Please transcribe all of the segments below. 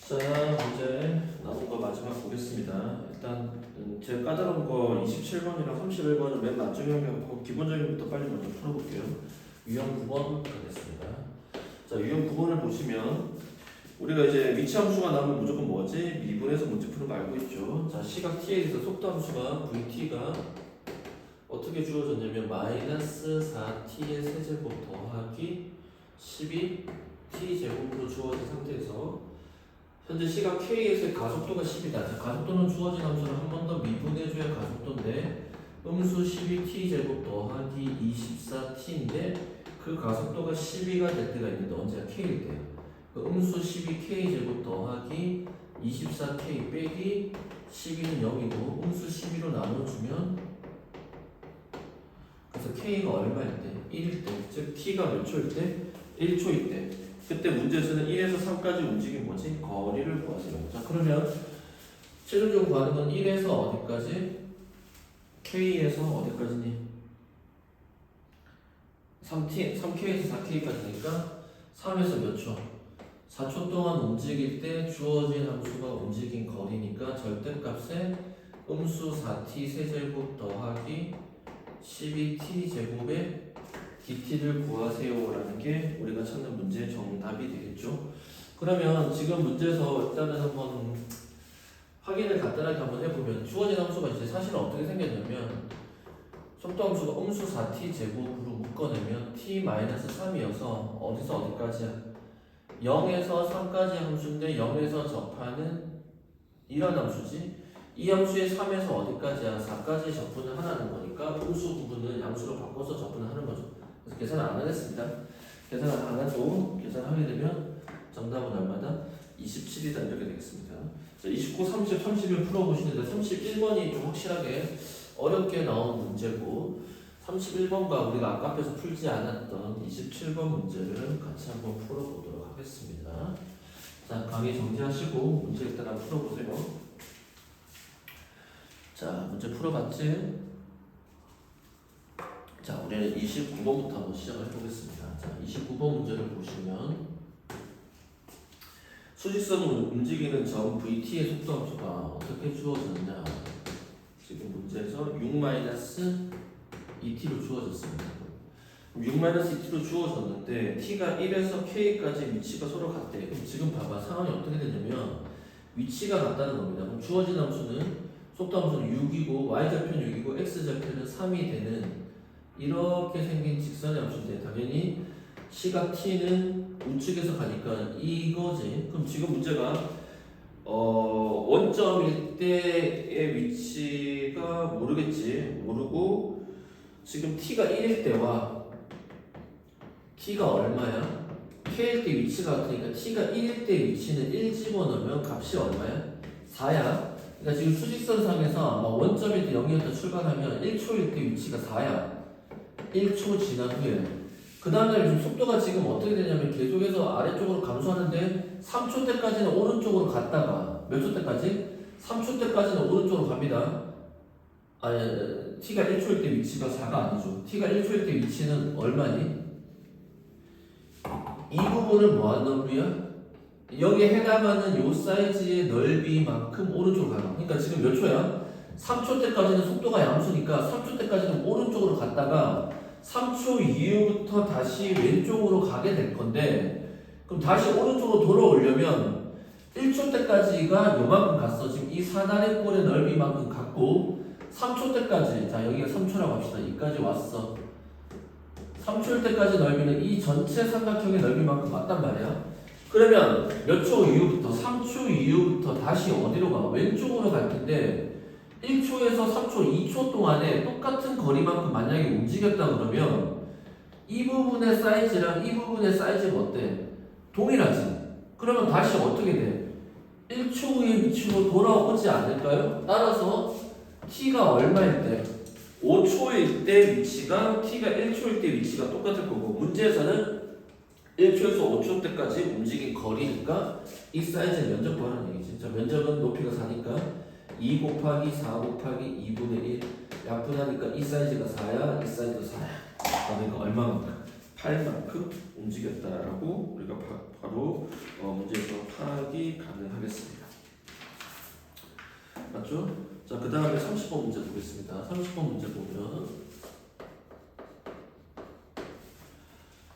자, 문제 나온 거 마지막 보겠습니다. 일단 제가 까다로운 거 27번이랑 31번은 맨 맞중형이었고 기본적인부터 빨리 먼저 풀어볼게요. 유형 9번 가겠습니다. 자, 유형 9번을 보시면 우리가 이제 위치 함수가 나오면 무조건 뭐지? 미분해서 문제 푸는 거 알고 있죠? 자, 시각 t에 대해서 속도 함수가 vt가 어떻게 주어졌냐면 마이너스 4t의 세제곱 더하기 12t 제곱으로 주어진 상태에서 현재 시각 k에서의 가속도가 10이다. 자, 가속도는 주어진 함수를 한 번 더 미분해줘야 가속도인데 음수 12t 제곱 더하기 24t인데 그 가속도가 12가 될 때가 있는데 언제야? k일 때. 그 음수 12k 제곱 더하기 24k 빼기 12는 0이고 음수 12로 나눠주면 그래서 k가 얼마일 때? 1일 때. 즉 t가 몇 초일 때? 1초일 때. 그때 문제에서는 1에서 3까지 움직인 뭐지? 거리를 구하세요. 자, 그러면 최종적으로 구하는 건 1에서 어디까지? K에서 어디까지니? 3K에서 4K까지니까 3에서 몇 초? 4초 동안 움직일 때 주어진 함수가 움직인 거리니까 절대값에 음수 4T 세제곱 더하기 12T 제곱에 dt를 구하세요라는 게 우리가 찾는 문제의 정답이 되겠죠. 그러면 지금 문제에서 일단은 한번 확인을 간단하게 한번 해보면 주어진 함수가 이제 사실은 어떻게 생겼냐면 속도 함수가 음수 4t 제곱으로 묶어내면 t-3이어서 어디서 어디까지야? 0에서 3까지 함수인데 0에서 접하는 이런 함수지. 이 함수의 3에서 어디까지야? 4까지 접근을 하라는 거니까 음수 부분은 양수로 바꿔서 접근을 하는 거죠. 그래서 계산을 안 하겠습니다. 계산을 안 하고 계산하게 되면 정답은 얼마다? 27이다 이렇게 되겠습니다. 자, 29, 30, 31 풀어보시는데 31번이 좀 확실하게 어렵게 나온 문제고 31번과 우리가 아까 앞에서 풀지 않았던 27번 문제를 같이 한번 풀어보도록 하겠습니다. 자, 강의 정지하시고 문제 일단 한번 풀어보세요. 자, 문제 풀어봤지? 자, 우리는 29번부터 한번 시작을 해보겠습니다. 자, 29번 문제를 보시면 수직선을 움직이는 점 VT의 속도 함수가 어떻게 주어졌냐? 지금 문제에서 6-2t로 주어졌습니다. 6-2t로 주어졌는데 t가 1에서 k까지 위치가 서로 같대. 그럼 지금 봐봐. 상황이 어떻게 되냐면 위치가 같다는 겁니다. 그럼 주어진 함수는 속도 함수는 6이고 y좌표는 6이고 x좌표는 3이 되는 이렇게 생긴 직선의 함수인데 당연히 시각 t는 우측에서 가니까 이거지. 그럼 지금 문제가 원점일 때의 위치가 모르겠지. 모르고 지금 t가 1일 때와 t가 얼마야? k일 때 위치가 같으니까 t가 1일 때 위치는 1 집어넣으면 값이 얼마야? 4야. 그러니까 지금 수직선상에서 원점일 때 0이었다 출발하면 1초일 때 위치가 4야. 1초 지난 후에 그 다음에 지금 속도가 지금 어떻게 되냐면 계속해서 아래쪽으로 감소하는데 3초 때까지는 오른쪽으로 갔다가 몇 초 때까지? 3초 때까지는 오른쪽으로 갑니다. 아니, t가 1초일 때 위치가 4가 아니죠. t가 1초일 때 위치는 얼마니? 이 부분은 뭐한 넓이야? 여기에 해당하는 요 사이즈의 넓이만큼 오른쪽으로 가는 거야. 그러니까 지금 몇 초야? 3초 때까지는 속도가 양수니까 3초 때까지는 오른쪽으로 갔다가 3초 이후부터 다시 왼쪽으로 가게 될 건데 그럼 다시 오른쪽으로 돌아오려면 1초 때까지가 요만큼 갔어. 지금 이 사다리 꼴의 넓이만큼 갔고 3초 때까지 자 여기가 3초라고 합시다. 여기까지 왔어. 3초일 때까지 넓이는 이 전체 삼각형의 넓이만큼 맞단 말이야. 그러면 몇 초 이후부터 3초 이후부터 다시 어디로 가? 왼쪽으로 갈 텐데 1초에서 3초, 2초 동안에 똑같은 거리만큼 만약에 움직였다 그러면 이 부분의 사이즈랑 이 부분의 사이즈가 어때? 동일하지? 그러면 다시 어떻게 돼? 1초 후의 위치로 돌아오지 않을까요? 따라서 t가 얼마일 때? 5초일 때 위치가 t가 1초일 때 위치가 똑같을 거고 문제에서는 1초에서 5초 때까지 움직인 거리니까 이 사이즈의 면적 구하는 얘기지. 자, 면적은 높이가 4니까 2 곱하기 4 곱하기 2분의 1 약분하니까 이 사이즈가 4야 이 사이즈가 4야 그러니까 얼마만큼? 8만큼 움직였다라고 우리가 바로 문제에서 파악이 추락이 가능하겠습니다. 맞죠? 자, 그 다음에 30번 문제 보겠습니다. 30번 문제 보면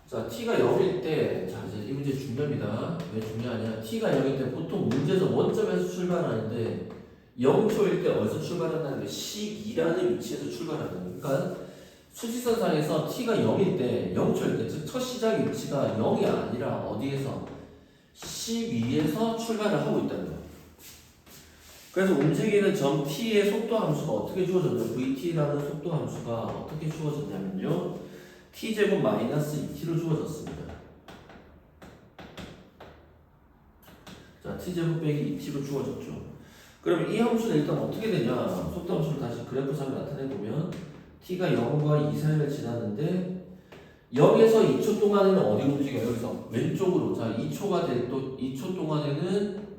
자, t가 0일 때, 자, 이제 이 문제 중요합니다. 왜 중요하냐? t가 0일 때 보통 문제에서 원점에서 출발하는데 0초일 때 어디서 출발한다는 게 12라는 위치에서 출발하는 거예요. 그러니까 수직선상에서 t가 0일 때, 0초일 때, 즉 첫 시작 위치가 0이 아니라 어디에서? 12에서 출발을 하고 있다는 거예요. 그래서 움직이는 점 t의 속도 함수가 어떻게 주어졌냐면 vt라는 속도 함수가 어떻게 주어졌냐면요. t제곱 마이너스 2t로 주어졌습니다. 자, t제곱 빼기 2t로 주어졌죠. 그러면 이 함수는 일단 어떻게 되냐? 속도 함수를 다시 그래프상에 나타내보면 t가 0과 2 사이를 지났는데 0에서 2초 동안에는 어디 움직여요? 여기서 왼쪽으로. 자, 2초가 될 또 2초 동안에는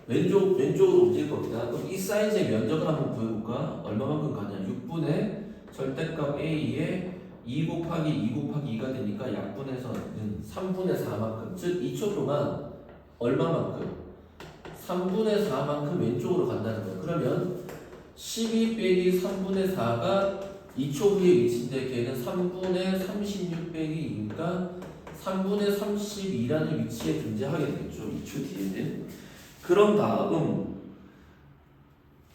왼쪽으로 움직일 겁니다. 그럼 이 사이즈의 면적을 한번 구해볼까? 얼마만큼 가냐? 6분의 절대값 a에 2 곱하기 2 곱하기 2가 되니까 약분해서는 3분의 4만큼. 즉 2초 동안 얼마만큼? 3분의 4만큼 왼쪽으로 간다는 거예요. 그러면 12 빼기 3분의 4가 2초 후의 위치인데 걔는 3분의 36 빼기 2니까 3분의 32라는 위치에 존재하게 되겠죠. 2초 뒤에는. 그런 다음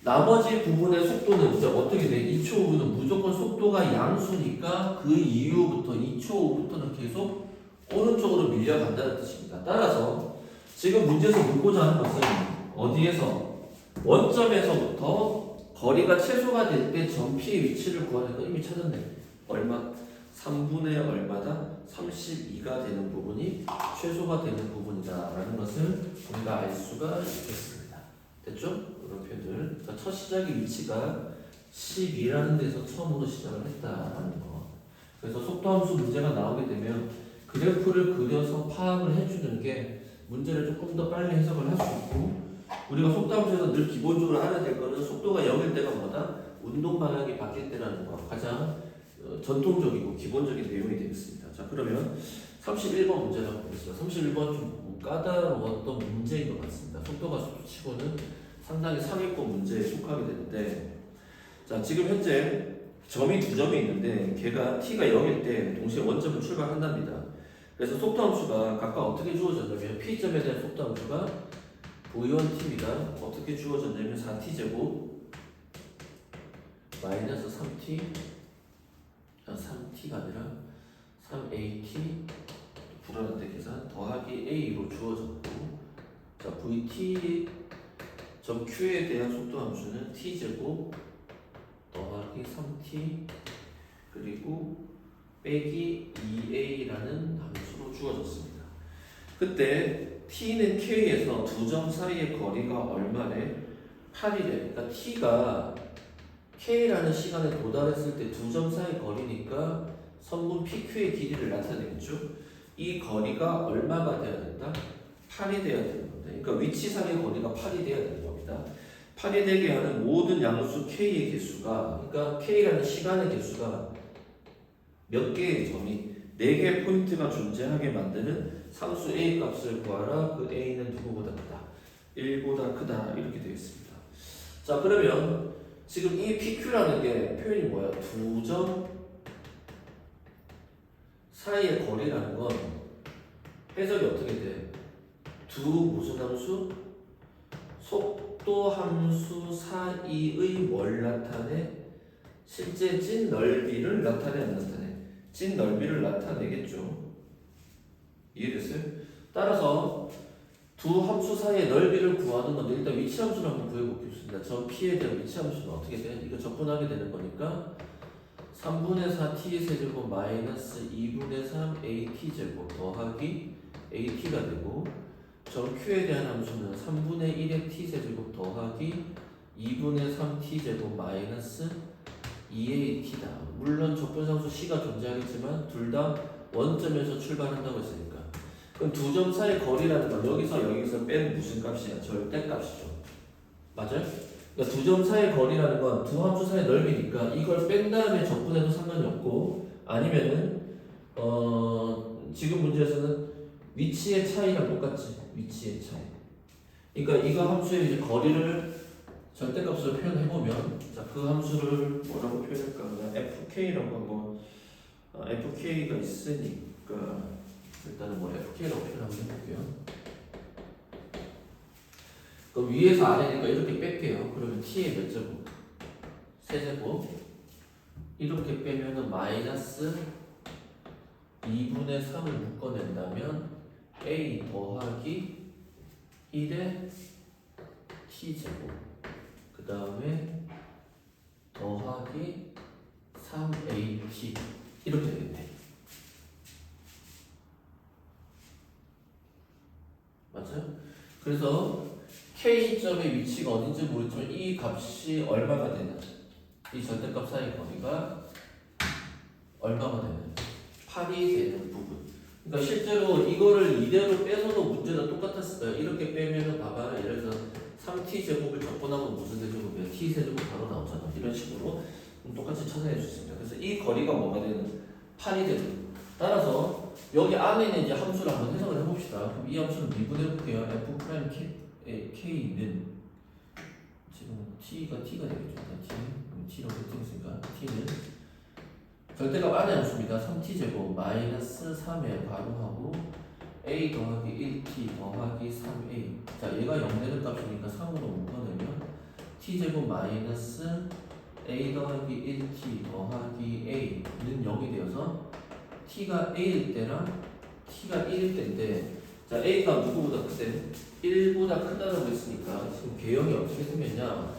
나머지 부분의 속도는 이제 어떻게 돼? 2초 후는 무조건 속도가 양수니까 그 이후부터 2초 후부터는 계속 오른쪽으로 밀려간다는 뜻입니다. 따라서 지금 문제에서 묻고자 하는 것은 어디에서? 원점에서부터 거리가 최소가 될 때 점 P의 위치를 구하는 거 이미 찾았네. 얼마? 3분의 얼마다? 32가 되는 부분이 최소가 되는 부분이다라는 것을 우리가 알 수가 있겠습니다. 됐죠? 이런 표현들. 자, 첫 시작의 위치가 12라는 데서 처음으로 시작을 했다라는 거. 그래서 속도함수 문제가 나오게 되면 그래프를 그려서 파악을 해주는 게 문제를 조금 더 빨리 해석을 할 수 있고, 우리가 속도함수에서 늘 기본적으로 알아야 될 거는 속도가 0일 때가 뭐다? 운동 방향이 바뀔 때라는 거. 가장 전통적이고 기본적인 내용이 되겠습니다. 자, 그러면 31번 문제를 한번 보겠습니다. 31번 좀 까다로웠던 문제인 것 같습니다. 속도가 속도치고는 상당히 상위권 문제에 속하게 되는데, 자, 지금 현재 점이 두 점이 있는데 걔가 t가 0일 때 동시에 원점을 출발한답니다. 그래서 속도함수가 각각 어떻게 주어졌냐면 p점에 대한 속도함수가 v1t입니다. 어떻게 주어졌냐면 4t제곱 마이너스 3t가 아니라 3at 불안한데 계산 더하기 a로 주어졌고, 자, vt 점 q에 대한 속도 함수는 t제곱 더하기 3t 그리고 빼기 2a라는 함수로 주어졌습니다. 그때 t는 k에서 두 점 사이의 거리가 얼마래? 8이래. 그러니까 t가 k라는 시간에 도달했을 때 두 점 사이 거리니까 선분 PQ의 길이를 나타내겠죠. 이 거리가 얼마가 돼야 된다? 8이 돼야 되는 건데, 그러니까 위치상의 거리가 8이 돼야 되는 겁니다. 8이 되게 하는 모든 양수 K의 개수가, 그러니까 K라는 시간의 개수가 몇 개의 점이 4개의 포인트가 존재하게 만드는 상수 A 값을 구하라. 그 A는 누구보다 크다? 1보다 크다. 이렇게 되겠습니다. 자, 그러면 지금 이 PQ라는 게 표현이 뭐야? 두 점 사이의 거리라는 건 해석이 어떻게 돼? 두 무슨 함수? 속도 함수 사이의 뭘 나타내? 실제 찐 넓이를 나타내 안 나타내? 찐 넓이를 나타내겠죠. 이해됐어요? 따라서 두 함수 사이의 넓이를 구하는 건데 일단 위치 함수를 한번 구해보겠습니다. 점 P에 대한 위치 함수는 어떻게 돼? 이거 적분하게 되는 거니까 3분의 4t 세제곱 마이너스 2분의 3 at 제곱 더하기 at가 되고, 점 Q에 대한 함수는 3분의 1의 t 세제곱 더하기 2분의 3t 제곱 마이너스 2at다. 물론 적분상수 c가 존재하겠지만 둘 다 원점에서 출발한다고 했으니까. 그럼 두 점 사이 거리라는 건 여기서 뺀 무슨 값이야? 절대값이죠. 맞아요? 그러니까 두 점 사이 거리라는 건 두 함수 사이 넓이니까 이걸 뺀 다음에 적분해도 상관이 없고, 아니면은 지금 문제에서는 위치의 차이랑 똑같지. 위치의 차이. 그러니까 이거 함수의 이제 거리를 절대값으로 표현해보면, 자, 그 함수를 뭐라고 표현할까? 그냥 fk라고 fk가 있으니까 일단은 뭐 fk라고 표현 한번 해볼게요. 그럼 위에서 아래니까 이렇게 뺄게요. 그러면 t의 몇 제곱? 세제곱. 이렇게 빼면은 마이너스 2분의 3을 묶어낸다면 a 더하기 1의 t제곱 그 다음에 더하기 3at 이렇게 되겠네. 맞아요? 그래서 K점의 위치가 어딘지 모르지만 이 값이 얼마가 되는, 이 절대값 사이 거리가 얼마가 되는, 8이 되는 부분. 그러니까 실제로 이거를 이대로 빼서도 문제가 똑같았을 거예요. 이렇게 빼면은 봐봐. 예를 들어서 3t제곱을 적분하면 무슨 세제곱이야? t세제곱 바로 나오잖아. 이런 식으로 똑같이 찾아낼 수 있습니다. 그래서 이 거리가 뭐가 되는? 8이 되는. 따라서 여기 안에 있는 이제 함수를 한번 해석을 해봅시다. 그럼 이 함수를 미분해볼게요. f'k는 지금 t가 되겠죠. t라고 했으니까 t는 절대값 안에 함수입니다. 3t제곱 마이너스 3에 바로하고 a 더하기 1t 더하기 3a. 자, 얘가 0 되는 값이니까 3으로 묶어내면 t제곱 마이너스 a 더하기 1t 더하기 a는 0이 되어서 t가 a일 때랑 t가 1일 때인데, 자, a가 누구보다 크대? 1보다 크다라고 했으니까 지금 개형이 어떻게 생겼냐?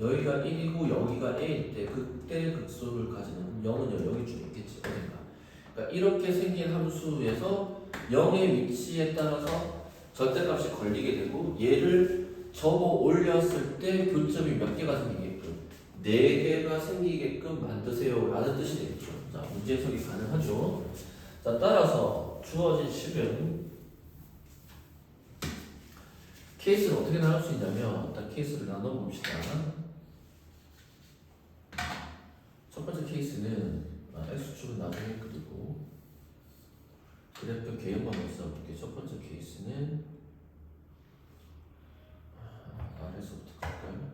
여기가 1이고 여기가 a일 때 극대 극소를 가지는 0은 여기 중에 있겠지. 그러니까 이렇게 생긴 함수에서 0의 위치에 따라서 절대값이 걸리게 되고, 얘를 접어 올렸을 때 교점이 몇 개가 생기게끔, 4개가 생기게끔 만드세요 라는 뜻이 되겠죠. 자, 문제 해석이 가능하죠. 자, 따라서 주어진 식은 케이스를 어떻게 나눌 수 있냐면, 일단 케이스를 나눠봅시다. 첫 번째 케이스는 X축은 나중에 그리고 그래프 개형만 써볼게요. 첫 번째 케이스는 아래서부터 갈까요?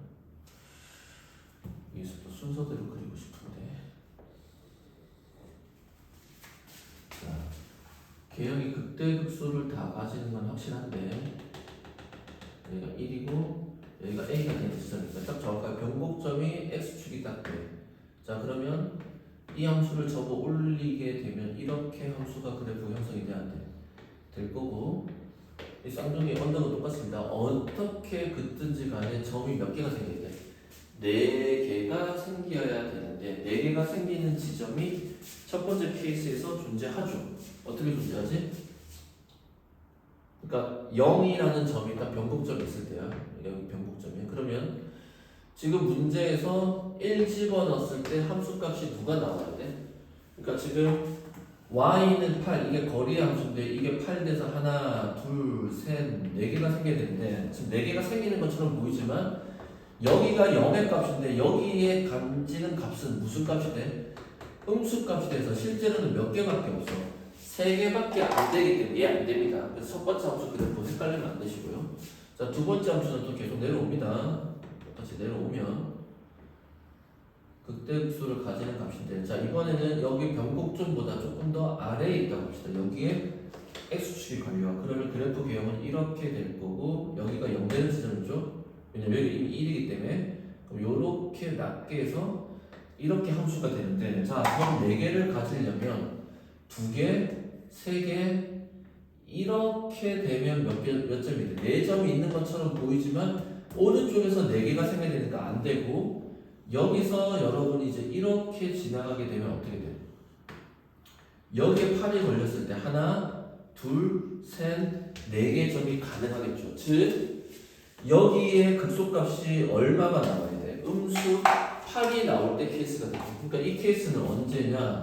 위에서부터 순서대로 그리고 싶은데, 자, 개형이 극대극소를 다 가지는 건 확실한데 여기가 1이고 여기가 A가 되는 지점이니까 딱 정확하게 변곡점이 X축이 딱 돼. 자, 그러면 이 함수를 접어 올리게 되면 이렇게 함수가 그래프 형성이 돼야 돼. 될 거고, 이 쌍둥이 언덕은 똑같습니다. 어떻게 긋든지 간에 점이 몇 개가 생겨야 돼? 4개가 생겨야 되는데 4개가 생기는 지점이 첫 번째 케이스에서 존재하죠. 어떻게 존재하지? 그러니까 0이라는 점이 딱 변곡점이 있을 때야. 여기 변곡점이. 그러면 지금 문제에서 1 집어넣었을 때 함수값이 누가 나와야 돼? 그러니까 지금 y는 8, 이게 거리의 함수인데 이게 8 돼서 하나, 둘, 셋, 4개가 생겨야 되는데 지금 4개가 생기는 것처럼 보이지만 여기가 0의 값인데 여기에 감지는 값은 무슨 값이 돼? 음수값이 돼서 실제로는 몇 개밖에 없어. 3개밖에 안 되기 때문에 얘 안 됩니다. 그래서 첫 번째 함수 그래프 헷갈리면 안 되시고요. 자, 두 번째 함수는 또 계속 내려옵니다. 똑같이 내려오면 극대극소를 가지는 값인데, 자, 이번에는 여기 변곡점보다 조금 더 아래에 있다고 봅시다. 여기에 x축이 걸려. 그러면 그래프 개형은 이렇게 될 거고 여기가 0 되는 지점이죠. 왜냐면 여기 이미 1이기 때문에. 그럼 요렇게 낮게 해서 이렇게 함수가 되는데, 자, 그럼 4개를 가지려면 2개, 3개 이렇게 되면 몇 점이 돼? 4점이 있는 것처럼 보이지만 오른쪽에서 4개가 생겨야 되니까 안 되고, 여기서 여러분이 이제 이렇게 지나가게 되면 어떻게 돼? 여기에 8이 걸렸을 때 하나, 둘, 셋, 4개 점이 가능하겠죠. 즉 여기에 극소값이 얼마가 나와야 돼? 음수 8이 나올 때 케이스가 되죠. 그러니까 이 케이스는 언제냐?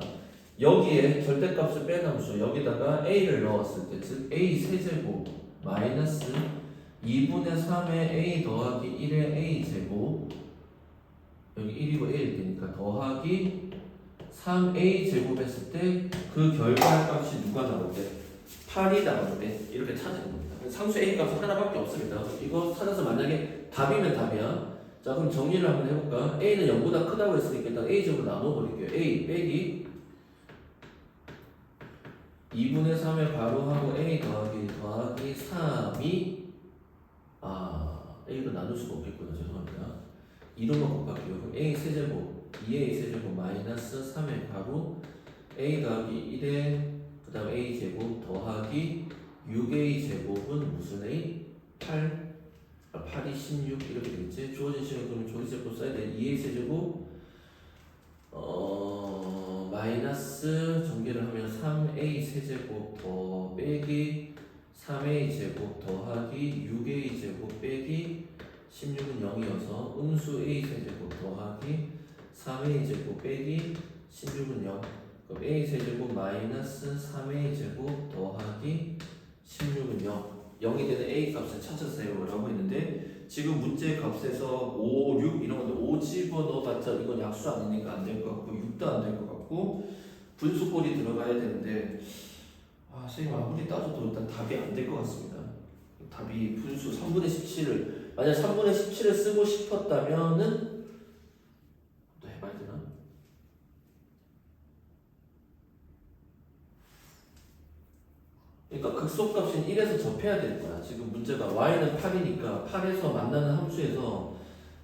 여기에 절대값을 뺀 함수 여기다가 a를 넣었을 때, 즉 a 세제곱 마이너스 2분의 3의 a 더하기 1의 a 제곱, 여기 1이고 a일 테니까 더하기 3a 제곱 했을 때 그 결과의 값이 누가 나올 때 8이 나올 때 이렇게 찾는 겁니다. 상수 a 값은 하나밖에 없습니다. 이거 찾아서 만약에 답이면 답이야. 자 그럼 정리를 한번 해볼까? a는 0보다 크다고 했으니까 일단 a 제곱 나눠버릴게요. a 빼기 2분의 3의 괄호하고 a 더하기 3이 a로 나눌 수가 없겠구나. 죄송합니다. 2로만 곱할게요. 그럼 a 세제곱 2a 세제곱 마이너스 3의 괄호 a 더하기 1에 그 다음 a 제곱 더하기 6a 제곱은 무슨 a? 8이 16 이렇게 되겠지. 주어진 시간 그러면 조리제곱 써야 돼. 2a 세제곱 마이너스 전개를 하면 3a 세제곱 더 빼기 3a 제곱 더하기 6a 제곱 빼기 16은 0이어서 음수 a 세제곱 더하기 3a 제곱 빼기 16은 0. 그럼 a 세제곱 마이너스 3a 제곱 더하기 16은 0. 0이 되는 a 값을 찾으세요 라고 했는데 지금 문제 값에서 5, 6 이런 건데 5 집어넣어봤자 이건 약수 아니니까 안 될 것 같고 6도 안 될 것 같고 분수꼴이 들어가야 되는데 선생님 아무리 따져도 일단 답이 안 될 것 같습니다. 답이 분수 3분의 17을 만약 3분의 17을 쓰고 싶었다면은 또 해봐야 되나? 그러니까 극소값인 1에서 접해야 될 거야. 지금 문제가 y는 8이니까 8에서 만나는 함수에서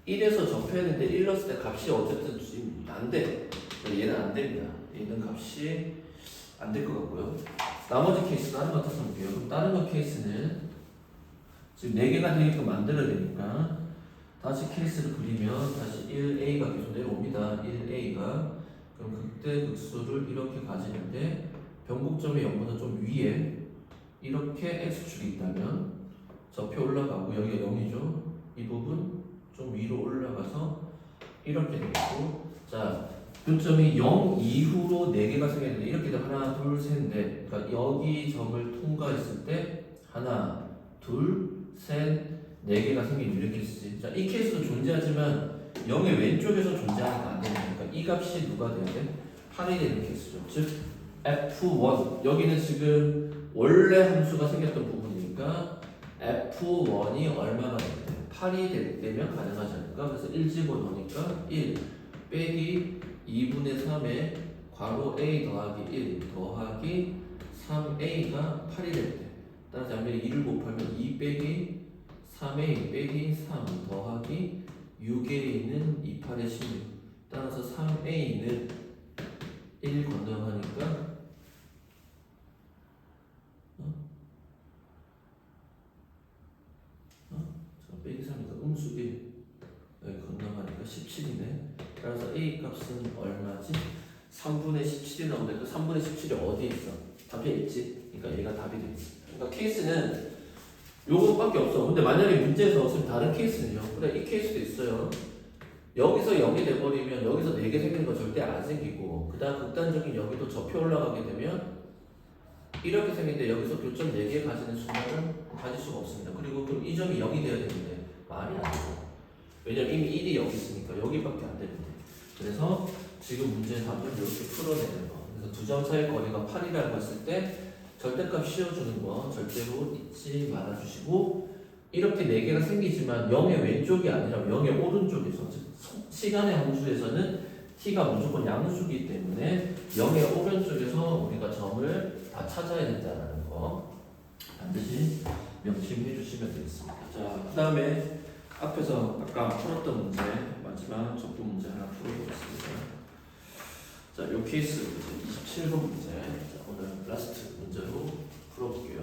1에서 접해야 되는데 1 넣었을 때 값이 어쨌든 지금 안 돼. 얘는 안 됩니다. 얘는 값이 안 될 것 같고요. 나머지 케이스 다른 거 찾아 볼게요. 그럼 다른 거 케이스는 지금 4개가 되게끔 만들어야 되니까 다시 케이스를 그리면 다시 1a가 계속 내려옵니다. 1a가 그럼 극대 극소를 이렇게 가지는데 변곡점이 0보다 좀 위에 이렇게 x축이 있다면 접혀 올라가고 여기가 0이죠. 이 부분 좀 위로 올라가서 이렇게 되겠고 자 교점이 0 이후로 4개가 생겼는데 이렇게 되면 하나 둘 셋 넷 그러니까 여기 점을 통과했을 때 하나 둘 셋 4개가 생기는 이렇게 쓰지. 자 이 케이스도 존재하지만 0의 왼쪽에서 존재하니까 안 되는 거니까 이 값이 누가 돼야 돼? 8이 되는 케이스죠. 즉 F1 여기는 지금 원래 함수가 생겼던 부분이니까 F1이 얼마가 돼야 돼? 8이 될 때면 가능하지 않을까? 그래서 1 집어넣으니까 1 빼기 2분의 3에 괄호 a 더하기 1 더하기 3a가 8이 될 때 따라서 양면에 2를 곱하면 2 빼기 3a 빼기 3 더하기 6a는 2, 8에 16 따라서 3a는 1 건너가니까 빼기 3이니까 음수 1 여기 건너가니까 17이네. 따라서 a 값은 얼마지? 3분의 17이 나오는데 그 3분의 17이 어디에 있어? 답에 있지? 그러니까 얘가 답이 되지. 그러니까 케이스는 요것밖에 없어. 근데 만약에 문제에서 지금 다른 케이스는요. 그래 이 케이스도 있어요. 여기서 0이 돼버리면 여기서 4개 생기는 거 절대 안 생기고 그 다음 극단적인 여기도 접혀 올라가게 되면 이렇게 생긴데 여기서 교점 4개 가지는 순간은 가질 수가 없습니다. 그리고 그럼 이 점이 0이 돼야 되는데 말이 안 되죠. 왜냐면 이미 1이 여기 있으니까 여기밖에 안 되는데 그래서 지금 문제의 답은 이렇게 풀어내는 거. 그래서 두 점 사이 거리가 8이라고 했을 때 절대값 씌워주는 거 절대로 잊지 말아주시고 이렇게 4개가 생기지만 0의 왼쪽이 아니라 0의 오른쪽에서 즉 시간의 함수에서는 t가 무조건 양수이기 때문에 0의 오른쪽에서 우리가 점을 다 찾아야 된다는 거 반드시 명심해 주시면 되겠습니다. 자, 그 다음에 앞에서 아까 풀었던 문제 마지막 적분 문제 하나 풀어보겠습니다. 자, 요 케이스 27번 문제. 자, 오늘 라스트 문제로 풀어볼게요.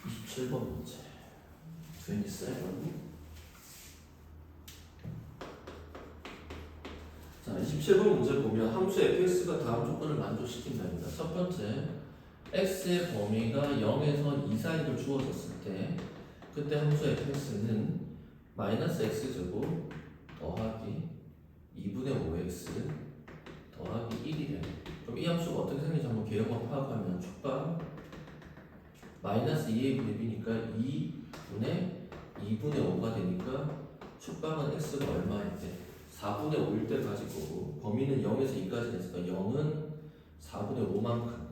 27번 문제. 27. 자, 27번 문제를 보면 함수 fx가 다음 조건을 만족시킨답니다. 첫 번째, x의 범위가 0에서 2 사이로 주어졌을 때 그때 함수 fx는 마이너스 x제곱 더하기 2분의 5x 더하기 1이래. 그럼 이 함수가 어떻게 생긴지 한번 개형만 파악하면 촉각 마이너스 2a 분의 b니까 2분의 5가 되니까 촉각은 x가 얼마일 때? 4분의 5일 때까지 거고 범위는 0에서 2까지 됐으니까 0은 4분의 5만큼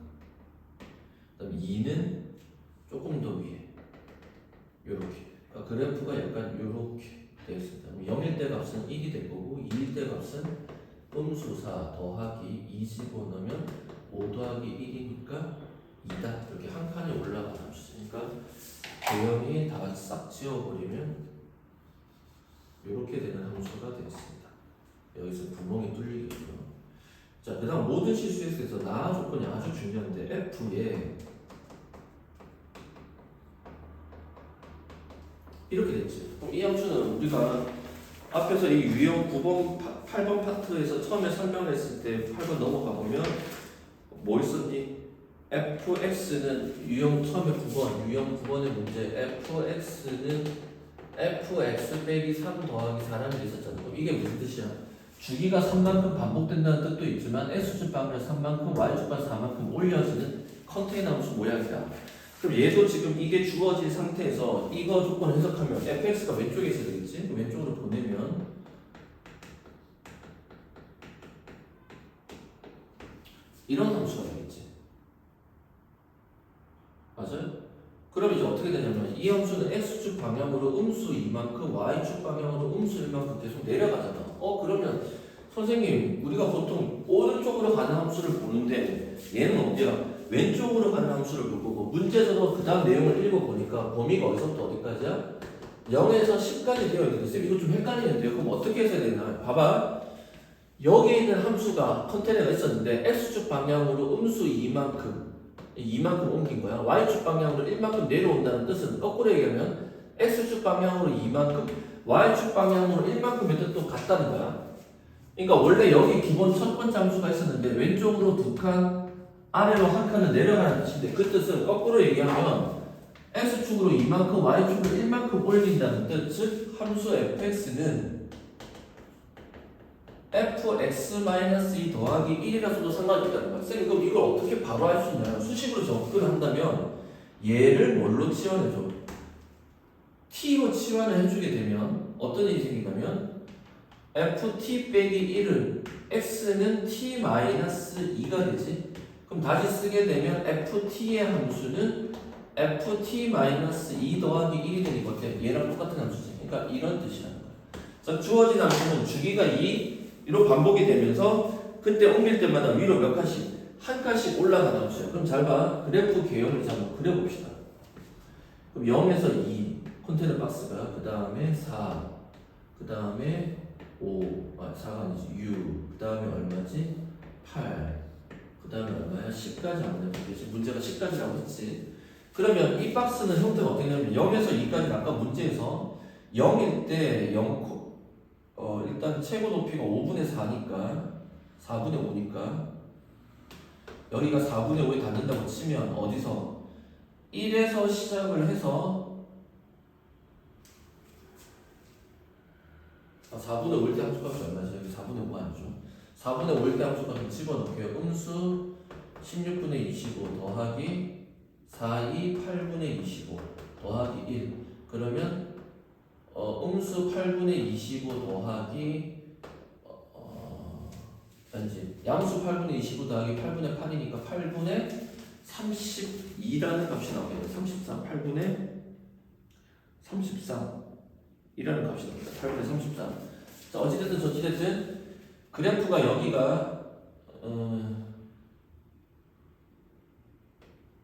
그 다음에 2는 조금 더 위에 요렇게 그러니까 그래프가 약간 요렇게 되어 있습니다. 0일 때 값은 1이 될 거고 2일 때 값은 음수 4 더하기 2 집어넣으면 5 더하기 1이니까 2다. 이렇게 한 칸이 올라가는 함수니까 도형이 다 싹 지워버리면 이렇게 되는 함수가 되겠습니다. 여기서 구멍이 뚫리겠죠. 자, 그 다음 모든 실수에서 나 조건이 아주 중요한데 F에 이렇게 됐지. 그럼 이 함수는 우리가 앞에서 이 유형 9번, 8번 파트에서 처음에 설명했을 때 8번 넘어가 보면 뭐 있었니? fx는 유형 처음에 9번, 유형 9번의 문제 fx는 fx 빼기 3 더하기 4라는 게 있었잖아. 그럼 이게 무슨 뜻이야? 주기가 3만큼 반복된다는 뜻도 있지만 x축 방을 3만큼, y축 방 4만큼 올려지는 컨테이너 함수 모양이다. 그럼 얘도 지금 이게 주어진 상태에서 이거 조건 해석하면 fx가 왼쪽에 있어야 되겠지? 왼쪽으로 보내면 이런 함수가 되겠지. 맞아요? 그럼 이제 어떻게 되냐면 이 함수는 x축 방향으로 음수 2만큼 y축 방향으로 음수 1만큼 계속 내려가잖아. 그러면 선생님 우리가 보통 오른쪽으로 가는 함수를 보는데 얘는 어디야? 왼쪽으로 가는 함수를 볼 거고 문제에서도 그 다음 내용을 읽어보니까 범위가 어디서부터 어디까지야? 0에서 10까지 되어 있는데 쌤 이거 좀 헷갈리는데요. 그럼 어떻게 해야 되나? 봐봐. 여기에 있는 함수가 컨테이너가 있었는데 x축 방향으로 음수 2만큼 옮긴 거야. y축 방향으로 1만큼 내려온다는 뜻은 거꾸로 얘기하면 x축 방향으로 2만큼 y축 방향으로 1만큼의 뜻도 같다는 거야. 그러니까 원래 여기 기본 첫 번째 함수가 있었는데 왼쪽으로 2칸 아래로 한 칸을 내려가는 뜻인데 그 뜻은 거꾸로 얘기하면 x축으로 2만큼 y축으로 1만큼 올린다는 뜻. 즉 함수 fx는 fx-2 더하기 1이라서도 상관이 없다는 거야. 쌤 그럼 이걸 어떻게 바로 할 수 있나요? 수식으로 접근을 한다면 얘를 뭘로 치환해줘? t로 치환을 해주게 되면 어떤 일이 생기냐면 ft 빼기 1은 x는 t-2가 되지. 그럼 다시 쓰게 되면 ft의 함수는 ft-2 더하기 1이 되니까 얘랑 똑같은 함수지. 그러니까 이런 뜻이라는 거야. 자, 주어진 함수는 주기가 2로 반복이 되면서 그때 옮길 때마다 위로 몇 칸씩? 한 칸씩 올라가는 함수야. 그럼 잘 봐. 그래프 개요를 한번 그려봅시다. 그럼 0에서 2 컨테이너 박스가 그 다음에 4, 그 다음에 4가 아니지 6, 그 다음에 얼마지? 8, 그 다음에 얼마야? 10까지 안 되면 되지. 문제가 10까지라고 했지. 그러면 이 박스는 형태가 어떻게 되냐면 0에서 2까지 아까 문제에서 0일 때 0, 일단 최고 높이가 5분의 4니까 4분의 5니까 여기가 4분의 5에 닿는다고 치면 어디서 1에서 시작을 해서 4분의 5일 때 함수값이 얼마죠? 여기 4분의 5가 아니죠. 4분의 5일 때 함수값을 집어넣게요. 음수 16분의 25 더하기 4이 8분의 25 더하기 1 그러면 음수 8분의 25 더하기 양수 8분의 25 더하기 8분의 8이니까 8분의 32라는 값이 나오겠네요. 33, 8분의 33이라는 값이 나옵니다. 8분의 33. 자, 어찌됐든 저찌됐든 그래프가 여기가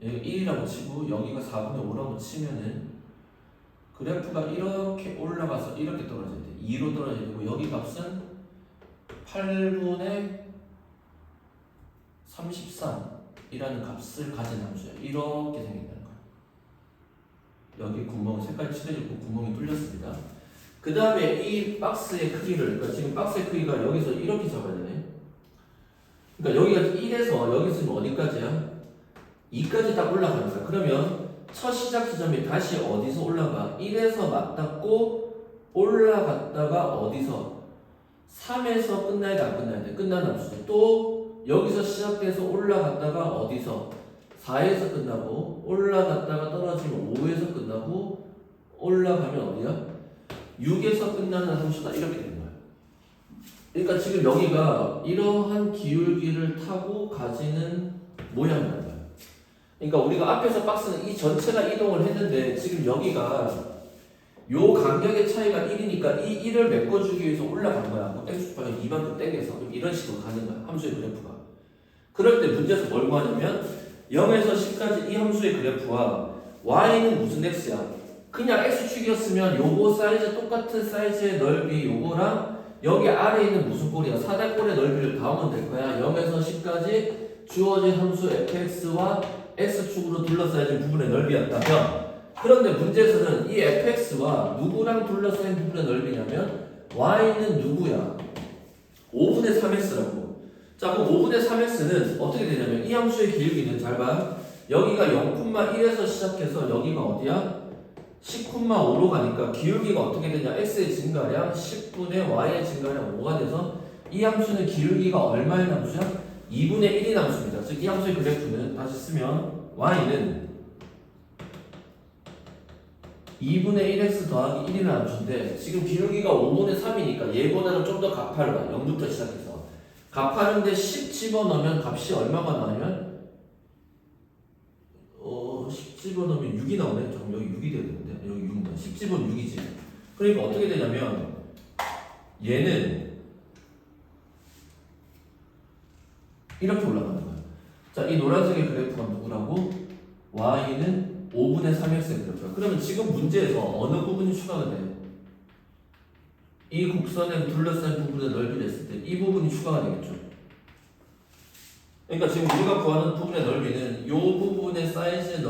여기 1이라고 치고 여기가 4분의 5라고 치면은 그래프가 이렇게 올라가서 이렇게 떨어져야 돼. 2로 떨어져야 되고 여기 값은 8분의 33이라는 값을 가진 함수야. 이렇게 생긴다는 거야. 여기 구멍 색깔 칠해지고 구멍이 뚫렸습니다. 그 다음에 이 박스의 크기를 그러니까 지금 박스의 크기가 여기서 이렇게 잡아야 되네. 그러니까 여기가 1에서 여기 있으면 어디까지야? 2까지 딱 올라가는 거야. 그러면 첫 시작 지점이 다시 어디서 올라가? 1에서 맞닿고 올라갔다가 어디서? 3에서 끝나야 돼, 안 끝나야 돼? 끝나는 함수지. 또 여기서 시작돼서 올라갔다가 어디서? 4에서 끝나고 올라갔다가 떨어지면 5에서 끝나고 올라가면 어디야? 6에서 끝나는 함수다. 이렇게 되는 거야. 그러니까 지금 여기가 이러한 기울기를 타고 가지는 모양이란 거야. 그러니까 우리가 앞에서 박스는 이 전체가 이동을 했는데 지금 여기가 요 간격의 차이가 1이니까 이 1을 메꿔주기 위해서 올라간 거야. 그럼 x축방을 이만큼 땡겨서 그럼 이런 식으로 가는 거야. 함수의 그래프가. 그럴 때 문제에서 뭘 구하냐면 0에서 10까지 이 함수의 그래프와 y는 무슨 x야? 그냥 x축이었으면 요거 사이즈 똑같은 사이즈의 넓이 요거랑 여기 아래에 있는 무슨 꼴이야? 사대꼴의 넓이를 더하면 될 거야. 0에서 10까지 주어진 함수 fx와 x축으로 둘러싸여진 부분의 넓이였다면 그런데 문제에서는 이 fx와 누구랑 둘러싸인 부분의 넓이냐면 y는 누구야? 5분의 3x라고. 자 그럼 5분의 3x는 어떻게 되냐면 이 함수의 기울기는 잘 봐. 여기가 0,1에서 시작해서 여기가 어디야? 10,5로 가니까 기울기가 어떻게 되냐? x의 증가량 10분의 y의 증가량 5가 돼서 이 함수는 기울기가 얼마의 함수야? 2분의 1인 함수입니다. 즉 이 함수의 그래프는 다시 쓰면 y는 2분의 1x 더하기 1이라는 함수인데 지금 기울기가 5분의 3이니까 얘보다는 좀 더 가파르다. 0부터 시작해서 가파른데 10 집어넣으면 값이 얼마가 나오면 10 집어넣으면 6이 나오네. 잠깐 여기 6이 돼야 되는데 여기 6은 10 집어넣으면 6이지. 그러니까 어떻게 되냐면 얘는 이렇게 올라가는 거야. 자, 이 노란색의 그래프가 누구라고? y는 5분의 3x의 그래프야. 그러면 지금 문제에서 어느 부분이 추가가 돼? 이 곡선에 둘러싼 부분의 넓이를 했을 때 이 부분이 추가가 되겠죠. 그러니까 지금 우리가 구하는 부분의 넓이는 이 부분의 사이즈의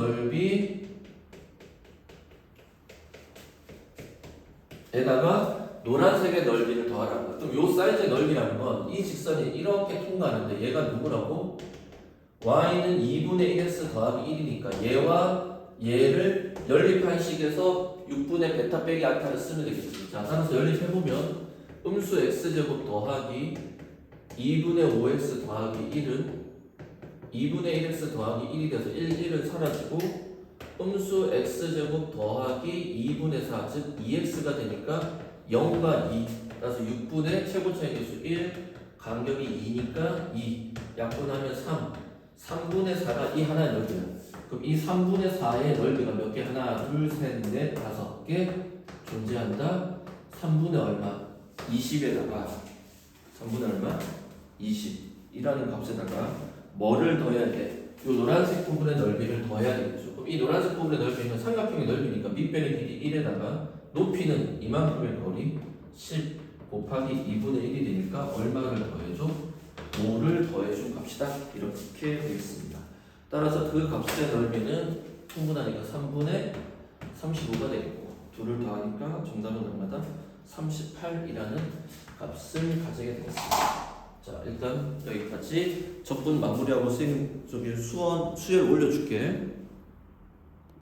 넓이에다가 노란색의 넓이를 더하라는 거야. 그럼 이 사이즈의 넓이라는 건 이 직선이 이렇게 통과하는데 얘가 누구라고? y는 2분의 1x 더하기 1이니까 얘와 얘를 연립한 식에서 6분의 베타 빼기 알파를 쓰면 되겠지. 자, 따라서 연립해보면 음수 x제곱 더하기 2분의 5x 더하기 1은 2분의 1x 더하기 1이 돼서 1은 사라지고 음수 x제곱 더하기 2분의 4, 즉 2x가 되니까 0과 2, 따라서 6분의 최고차의 개수 1, 간격이 2니까 2, 약분하면 3, 3분의 4가 이 하나의 넓이야. 그럼 이 3분의 4의 넓이가 몇 개? 하나, 둘, 셋, 넷, 5개 존재한다. 3분의 얼마? 20에다가 3분의 얼마? 20이라는 값에다가 뭐를 더해야 돼? 이 노란색 부분의 넓이를 더해야 되겠죠. 그럼 이 노란색 부분의 넓이는 삼각형의 넓이니까 밑변의 길이 1에다가 높이는 이만큼의 거리 10 곱하기 2분의 1이 되니까 얼마를 더해줘? 5를 더해준 값이다. 이렇게 되겠습니다. 따라서 그 값의 넓이는 충분하니까 3분의 35가 되겠고 2를 더하니까 정답은 얼마다? 38이라는 값을 가지게 되겠습니다. 자, 일단 여기까지 적분 마무리하고 선생님 저기 수열 올려줄게.